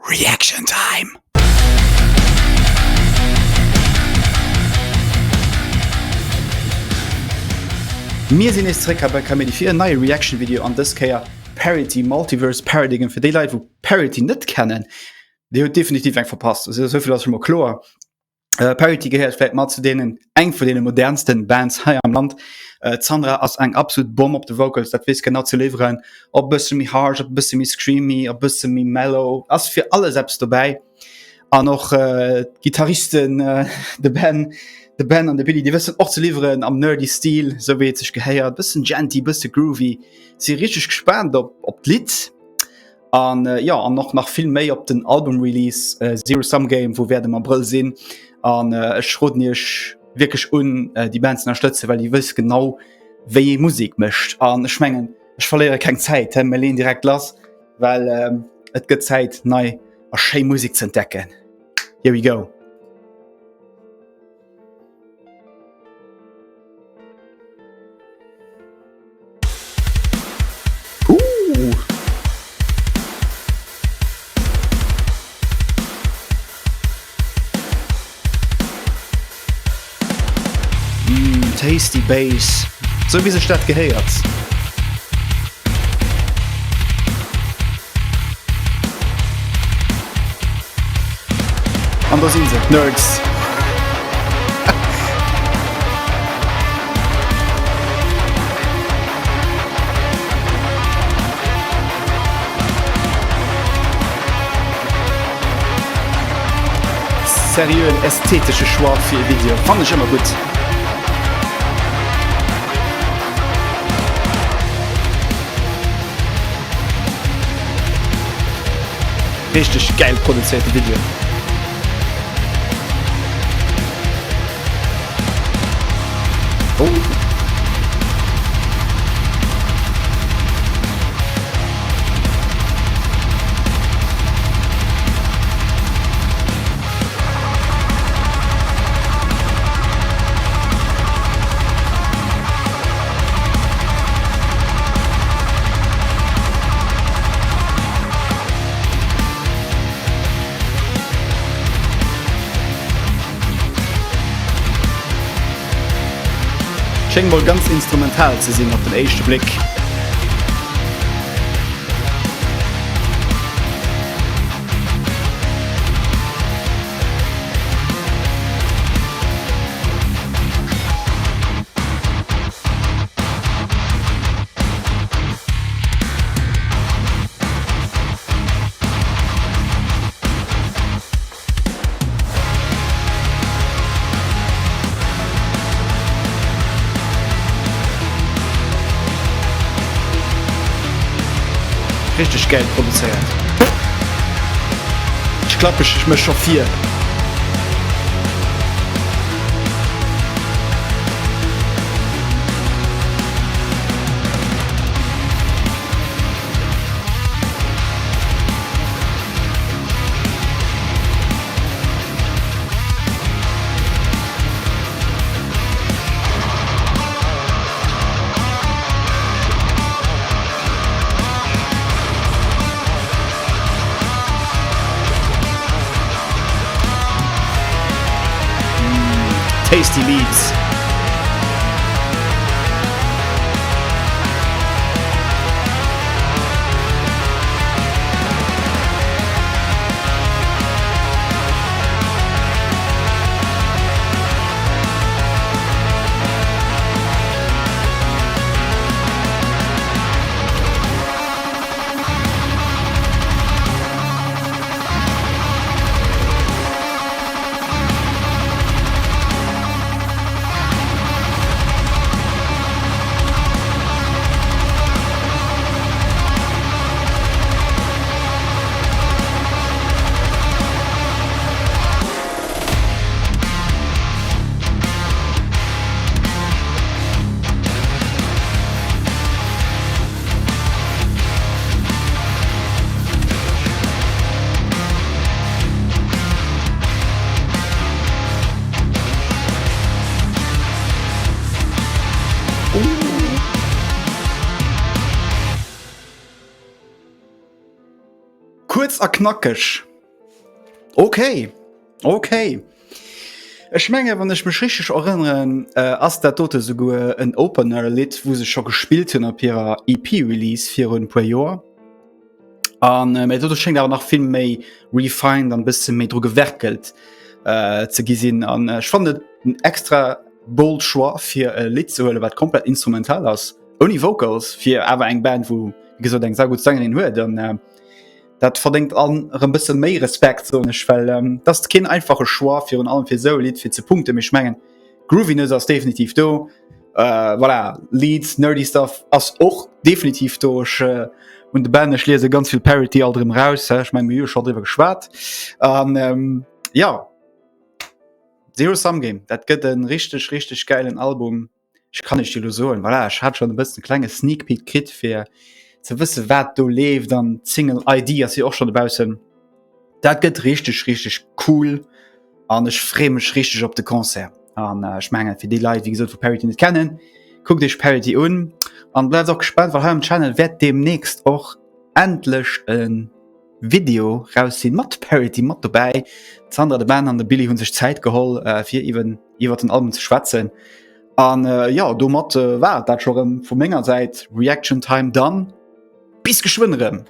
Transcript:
Reaction Time. Mir sinn esrécker bei Comedy fir en neue Reaction-Video an dëskeier Parity Multiverse Paradigm fir Daylight, wo Parity net kennen. Di huet definitiv eng verpasst. Soviel as immer chlor. Parity gehäert mat zu denen eng vu de modernsten Bands ha am Land. Sandra ass eng absolut Bomb op de Vocals, dat wis genau ze leveren. Op bësse mi harsh, op bësse mi screamy, op bësse mi mellow. Ass fir alle selbst dabei. An noch Gitarristen de Ben an de Billy, die wissen och ze leveren am nerdy Stil, so wie sech gehéiert, bëssen genty, bësse groovy. Si richtig gespannt op Lied. An noch nach viel méi op den Album-Release Zero Sum Game, wo werden am April sinn. An schrodnich wirklich die Bands unterstütze, weil die wiss genau wéi Musik mischt. An schmengen ich verliere kein Zeit, me lehn direkt lass, weil et gëtt Zeit nei a schei Musik zu entdecken. Here we go. Tasty Bass, so wie se Stadt geheiert. An da sind se, Nerds. Seriös ästhetische Schwarz für ihr Video, fand ich immer gut. Richtig geil produzierte Video. Oh. Schenk mal ganz instrumental zu sehen auf den ersten Blick. Richtig Geld produziert. Ich glaube, ich mich chauffiert. Tasty Leads. Kurz a knackig. Okay. Ech menge wann ech mech richtig erinnern ass der tote so go en Opener Lit, wo se scho gespielt hun op ihrer EP-Release fir hun per Joer. An schenkt awer nach film méi refined an bis méi dro gewerkelt ze gisinn an schwandet een extra bold Schwar fir Lit zohole, wat komplett instrumental ass. Oni Vocals fir awer eng Band, wo gesot eng sehr gut sangen hin huet, dat verdenkt an een bisschen méi Respekt so nech, weil das ken einfache Schwar fir un allem fir so Lied fir ze Punkte mech menggen. Grooviness ass definitiv do. Voilà, Leads, nerdy stuff ass och definitiv doch und de Band lese ganz viel Parity alterm raus, ich mein mir schon drüber geschwat. Ja, Zero Sum Game, dat gëtt ein richtig geilen Album. Ich kann nicht Illusionen, voilà, ich hat schon ein bisschen kleine Sneak Peek Kit fir ze wisse wat du leef, dann Single ID as sie auch schon dabausinn. Dat gëtt richtig cool an ech fremech richtig op de Konzert. An schmengen fir die Leiit wie gesagt, Parity net kennen. Guck dich Parity un an bleib auch gespannt, weil am Channel wird demnächst auch endlich ein Video raussinn mat Parity mat dabei. Sandra de Band an der Billy hunn sich Zeit geholl fir iwwer den Album zu schwatzen. An ja do mat war dat schon vu ménger seit Reaction Time dann bis geschwinnerem.